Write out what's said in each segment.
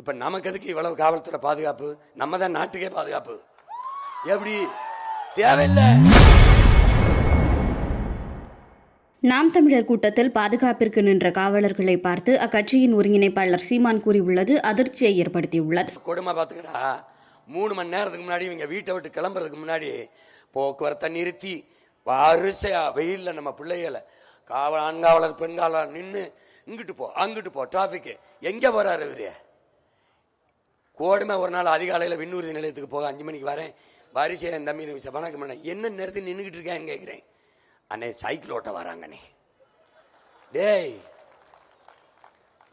இப்ப நமக்கு எதுக்கு இவ்வளவு காவல்துறை பாதுகாப்பு? நம்ம தான் நாட்டுக்கே பாதுகாப்பு. எப்படி தேவையில்லை. நாம் தமிழர் கூட்டத்தில் பாதுகாப்பிற்கு நின்ற காவலர்களை பார்த்து அக்கட்சியின் ஒருங்கிணைப்பாளர் சீமான் கூறியுள்ளது அதிர்ச்சியை ஏற்படுத்தியுள்ளது. கொடுமை பார்த்துக்கடா, 3 மணி நேரத்துக்கு முன்னாடி இவங்க வீட்டை விட்டு கிளம்புறதுக்கு முன்னாடி போக்குவரத்தை நிறுத்தி வரிசையா வெயில்ல நம்ம பிள்ளைகளை ஆண்காவலர் பெண்காவலர் நின்று இங்கிட்டு போ அங்கிட்டு போ டிராபிக் எங்க போறாரு இவரு? கோடுமை ஒரு நாள் அதிகாலையில் விண்ணூர்தி நிலையத்துக்கு போக 5 மணிக்கு வரேன், வரிசை என் தம்பி வணக்கம் பண்ண என்ன நேரத்தில் நின்றுக்கிட்டு இருக்கேன்னு கேட்குறேன். அண்ணே சைக்கிள் ஓட்ட வராங்கண்ணே, டேய்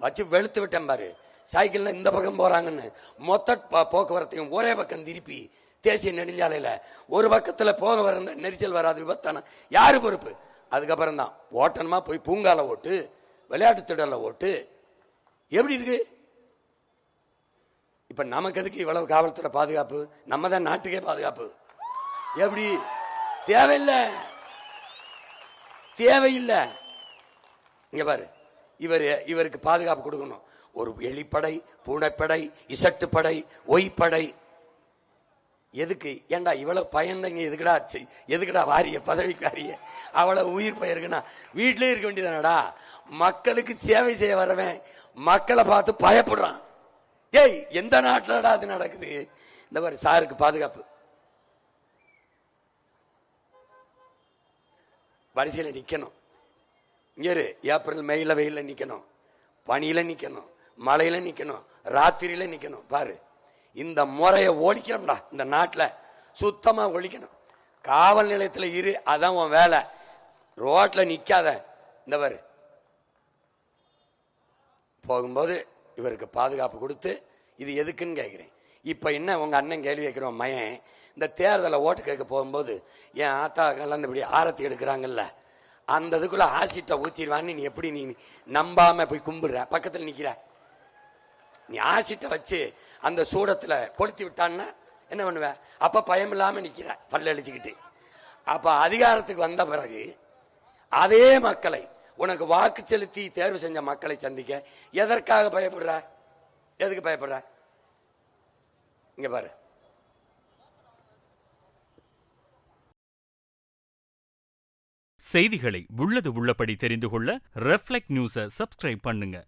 வச்சு வெளுத்து விட்டேன் பாரு. சைக்கிள்ல இந்த பக்கம் போறாங்கன்னு மொத்த போக்குவரத்தையும் ஒரே பக்கம் திருப்பி தேசிய நெடுஞ்சாலையில ஒரு பக்கத்துல போக வர நெரிசல் வராது, விபத்தான யாரு பொறுப்பு? அதுக்கப்புறம் தான் ஓட்டணுமா போய் பூங்கால ஓட்டு, விளையாட்டு திடல்ல ஓட்டு. எப்படி இருக்கு? இப்ப நமக்கு எதுக்கு இவ்வளவு காவல்துறை பாதுகாப்பு? நம்ம தான் நாட்டுக்கே பாதுகாப்பு. எப்படி தேவையில்லை, தேவையில்லை. இங்க பாரு, இவருக்கு பாதுகாப்பு கொடுக்கணும். ஒரு எலிப்படை, பூனைப்படை, இசட்டுப்படை, ஒய்படை. எதுக்கு? ஏண்டா இவ்வளவு பயந்தங்க எதுக்குடா வாரிய பதவிக்கு வாரிய அவ்வளவு உயிர் பயிருக்குன்னா வீட்டிலே இருக்க வேண்டியதானடா. மக்களுக்கு சேவை செய்ய வரவன் மக்களை பார்த்து பயப்படுறான். ஏய் எந்த நாட்டுலடா அது நடக்குது? இந்த மாதிரி சாருக்கு பாதுகாப்பு. வரிசையில் நிக்கணும். இங்க ஏப்ரல் மேல வெயில நிக்கணும், பனியில நிக்கணும், மழையில நிக்கணும், ராத்திரியில நிக்கணும். பாரு, இந்த முறையை ஒழிக்கணும்டா. இந்த நாட்டில் சுத்தமா ஒழிக்கணும். காவல் நிலையத்தில் இரு, அதான் உன் வேலை. ரோட்ல நிக்காத. இந்த பாரு, போகும்போது இவருக்கு பாதுகாப்பு கொடுத்து இது எதுக்குன்னு கேட்கிறேன். இப்ப என்ன உங்க அண்ணன் கேள்வி கேட்கிறோம் மயன், இந்த தேர்தலை ஓட்டு கேட்க போகும்போது என் ஆத்தாக்கெல்லாம் இப்படி ஆரத்தி எடுக்கிறாங்கல்ல, அந்த இதுக்குள்ள ஆசிட்ட ஊத்திடுவான்னு நீ எப்படி நீ நம்பாம போய் கும்பிடுற? பக்கத்தில் நிக்கிற நீ ஆசிட்ட வச்சு அந்த சூடத்துல கொளுத்தி விட்டான்னா என்ன பண்ணுவ? அப்ப பயம் இல்லாம நிக்கிற பல்ல அடிச்சுக்கிட்டு. அப்ப அதிகாரத்துக்கு வந்த பிறகு அதே மக்களை, உனக்கு வாக்கு செலுத்தி தேர்வு செஞ்ச மக்களை சந்திக்க எதற்காக பயப்படுற? எதுக்கு பயப்படுற? இங்க பாரு, செய்திகளை உள்ளது உள்ளபடி தெரிந்து கொள்ள ரெஃப்ளெக்ட் நியூஸை சப்ஸ்கிரைப் பண்ணுங்க.